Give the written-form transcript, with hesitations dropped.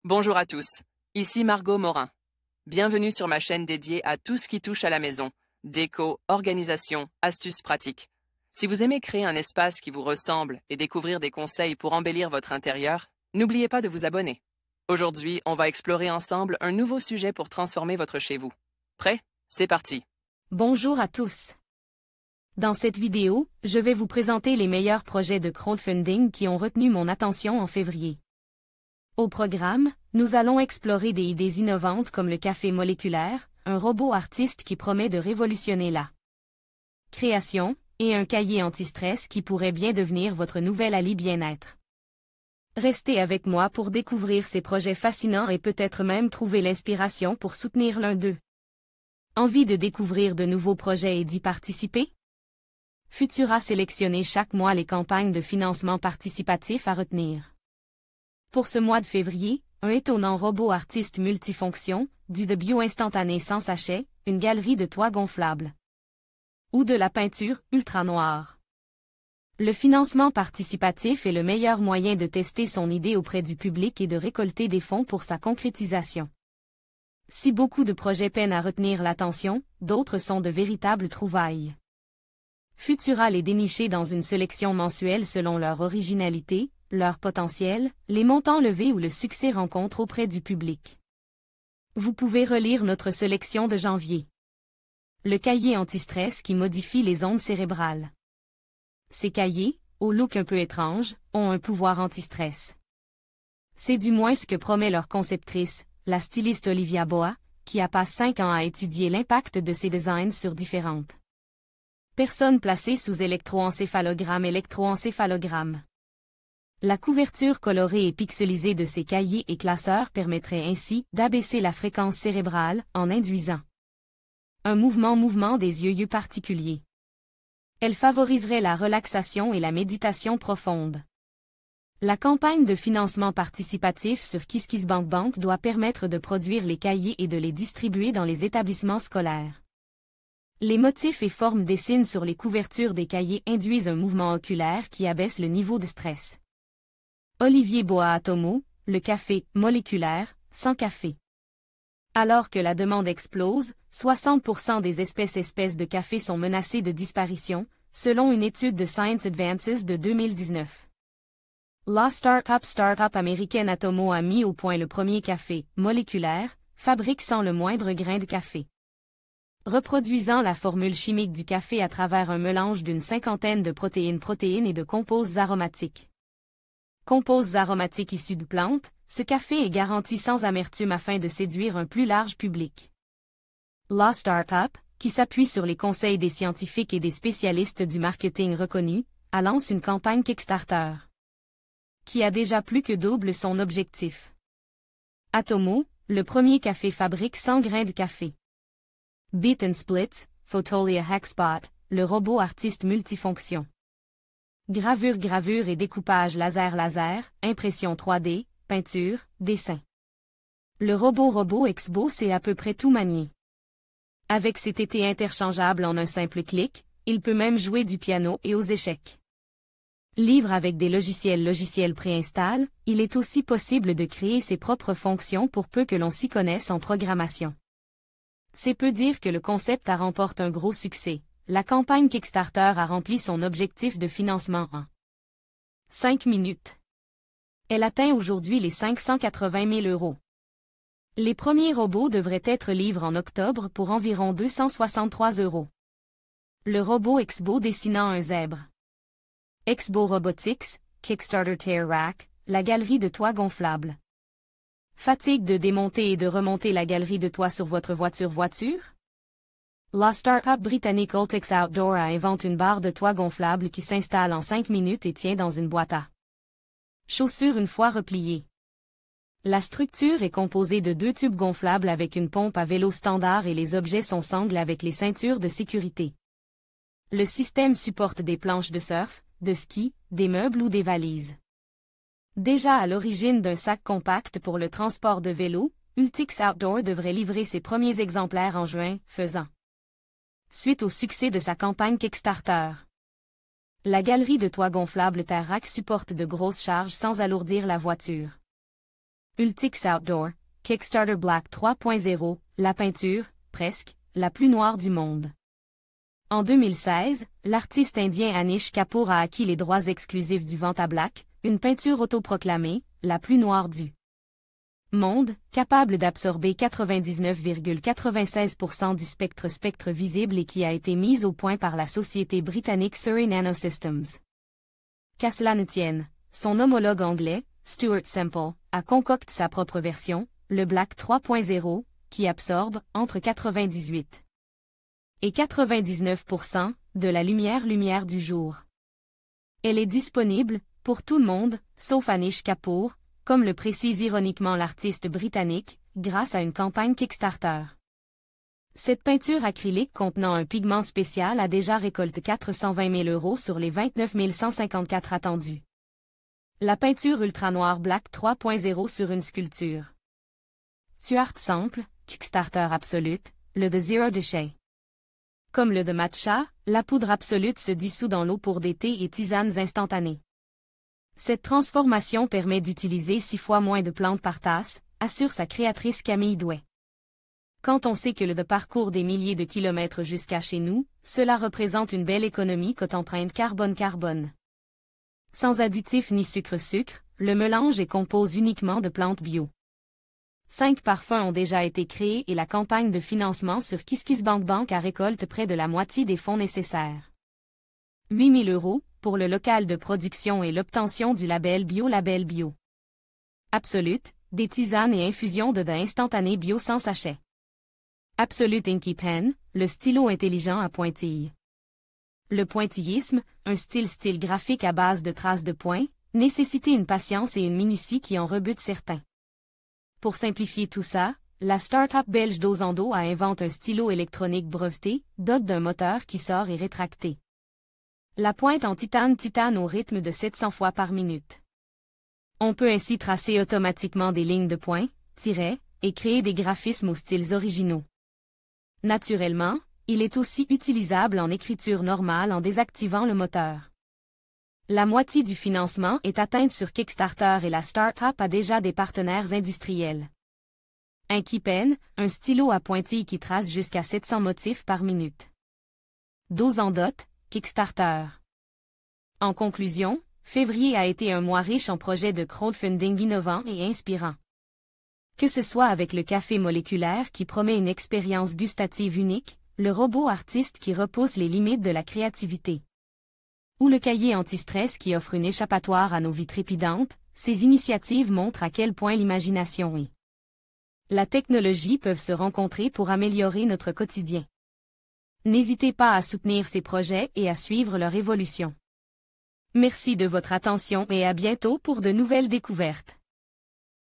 Bonjour à tous, ici Margot Morin. Bienvenue sur ma chaîne dédiée à tout ce qui touche à la maison, déco, organisation, astuces pratiques. Si vous aimez créer un espace qui vous ressemble et découvrir des conseils pour embellir votre intérieur, n'oubliez pas de vous abonner. Aujourd'hui, on va explorer ensemble un nouveau sujet pour transformer votre chez vous. Prêt? C'est parti! Bonjour à tous. Dans cette vidéo, je vais vous présenter les meilleurs projets de crowdfunding qui ont retenu mon attention en février. Au programme, nous allons explorer des idées innovantes comme le café moléculaire, un robot artiste qui promet de révolutionner la création, et un cahier anti-stress qui pourrait bien devenir votre nouvel Ali bien-être. Restez avec moi pour découvrir ces projets fascinants et peut-être même trouver l'inspiration pour soutenir l'un d'eux. Envie de découvrir de nouveaux projets et d'y participer? Futura sélectionne chaque mois les campagnes de financement participatif à retenir. Pour ce mois de février, un étonnant robot artiste multifonction, du de bio instantané sans sachet, une galerie de toits gonflables. Ou de la peinture ultra noire. Le financement participatif est le meilleur moyen de tester son idée auprès du public et de récolter des fonds pour sa concrétisation. Si beaucoup de projets peinent à retenir l'attention, d'autres sont de véritables trouvailles. Futura les dénicher dans une sélection mensuelle selon leur originalité, leur potentiel, les montants levés ou le succès rencontre auprès du public. Vous pouvez relire notre sélection de janvier. Le cahier anti-stress qui modifie les ondes cérébrales. Ces cahiers, au look un peu étrange, ont un pouvoir anti-stress. C'est du moins ce que promet leur conceptrice, la styliste Olivia Boa, qui a passé 5 ans à étudier l'impact de ses designs sur différentes personnes placées sous électroencéphalogramme. La couverture colorée et pixelisée de ces cahiers et classeurs permettrait ainsi d'abaisser la fréquence cérébrale en induisant un mouvement des yeux particulier. Elle favoriserait la relaxation et la méditation profonde. La campagne de financement participatif sur KissKissBankBank doit permettre de produire les cahiers et de les distribuer dans les établissements scolaires. Les motifs et formes dessinés sur les couvertures des cahiers induisent un mouvement oculaire qui abaisse le niveau de stress. Olivier Boa Atomo, le café moléculaire, sans café. Alors que la demande explose, 60% des espèces de café sont menacées de disparition, selon une étude de Science Advances de 2019. La start-up américaine Atomo a mis au point le premier café moléculaire, fabrique sans le moindre grain de café. Reproduisant la formule chimique du café à travers un mélange d'une 50aine de protéines et de composés aromatiques. Composés aromatiques issus de plantes, ce café est garanti sans amertume afin de séduire un plus large public. La Startup, qui s'appuie sur les conseils des scientifiques et des spécialistes du marketing reconnus, a lancé une campagne Kickstarter qui a déjà plus que double son objectif. Atomo, le premier café fabrique 100 grains de café. Beat and Split, Photolia Hackspot, le robot artiste multifonction. Gravure et découpage laser, impression 3D, peinture, dessin. Le robot Expo sait à peu près tout manier. Avec ses tétés interchangeables en un simple clic, il peut même jouer du piano et aux échecs. Livre avec des logiciels préinstallés, il est aussi possible de créer ses propres fonctions pour peu que l'on s'y connaisse en programmation. C'est peu dire que le concept a remporté un gros succès. La campagne Kickstarter a rempli son objectif de financement en 5 minutes. Elle atteint aujourd'hui les 580 000 €. Les premiers robots devraient être livrés en octobre pour environ 263 €. Le robot Expo dessinant un zèbre. Expo Robotics, Kickstarter Tear Rack, la galerie de toits gonflable. Fatigue de démonter et de remonter la galerie de toit sur votre voiture? La start-up britannique Ultix Outdoor a inventé une barre de toit gonflable qui s'installe en 5 minutes et tient dans une boîte à chaussures une fois repliée. La structure est composée de 2 tubes gonflables avec une pompe à vélo standard et les objets sont sangles avec les ceintures de sécurité. Le système supporte des planches de surf, de ski, des meubles ou des valises. Déjà à l'origine d'un sac compact pour le transport de vélo, Ultix Outdoor devrait livrer ses premiers exemplaires en juin, faisant suite au succès de sa campagne Kickstarter. La galerie de toits gonflables Terrac supporte de grosses charges sans alourdir la voiture. Ultix Outdoor, Kickstarter Black 3.0, la peinture, presque, la plus noire du monde. En 2016, l'artiste indien Anish Kapoor a acquis les droits exclusifs du Vanta Black, une peinture autoproclamée, la plus noire du monde, capable d'absorber 99,96% du spectre visible et qui a été mise au point par la société britannique Surrey Nanosystems. Qu'à cela ne tienne, son homologue anglais, Stuart Semple, a concocté sa propre version, le Black 3.0, qui absorbe, entre 98 et 99% de la lumière du jour. Elle est disponible, pour tout le monde, sauf Anish Kapoor, comme le précise ironiquement l'artiste britannique, grâce à une campagne Kickstarter. Cette peinture acrylique contenant un pigment spécial a déjà récolté 420 000 € sur les 29 154 attendus. La peinture ultra noire Black 3.0 sur une sculpture. Stuart Semple, Kickstarter Absolute, le de Zero Déchet. Comme le de matcha, la poudre absolute se dissout dans l'eau pour des thés et tisanes instantanées. Cette transformation permet d'utiliser 6 fois moins de plantes par tasse, assure sa créatrice Camille Douai. Quand on sait que le de parcourt des milliers de kilomètres jusqu'à chez nous, cela représente une belle économie côté empreinte carbone. Sans additifs ni sucre, le mélange est composé uniquement de plantes bio. 5 parfums ont déjà été créés et la campagne de financement sur KissKissBankBank a récolté près de la moitié des fonds nécessaires. 8 000 € pour le local de production et l'obtention du label Bio. Absolute, des tisanes et infusions de daim instantané bio sans sachet. Absolute Inky Pen, le stylo intelligent à pointille. Le pointillisme, un style graphique à base de traces de points, nécessite une patience et une minutie qui en rebutent certains. Pour simplifier tout ça, la start-up belge Dosando a inventé un stylo électronique breveté, doté d'un moteur qui sort et rétracté. La pointe en titane au rythme de 700 fois par minute. On peut ainsi tracer automatiquement des lignes de points, tirets, et créer des graphismes aux styles originaux. Naturellement, il est aussi utilisable en écriture normale en désactivant le moteur. La moitié du financement est atteinte sur Kickstarter et la start-up a déjà des partenaires industriels. Inky Pen, un stylo à pointille qui trace jusqu'à 700 motifs par minute. Dosando, Kickstarter. En conclusion, février a été un mois riche en projets de crowdfunding innovants et inspirants. Que ce soit avec le café moléculaire qui promet une expérience gustative unique, le robot artiste qui repousse les limites de la créativité, ou le cahier anti-stress qui offre une échappatoire à nos vies trépidantes, ces initiatives montrent à quel point l'imagination et la technologie peuvent se rencontrer pour améliorer notre quotidien. N'hésitez pas à soutenir ces projets et à suivre leur évolution. Merci de votre attention et à bientôt pour de nouvelles découvertes.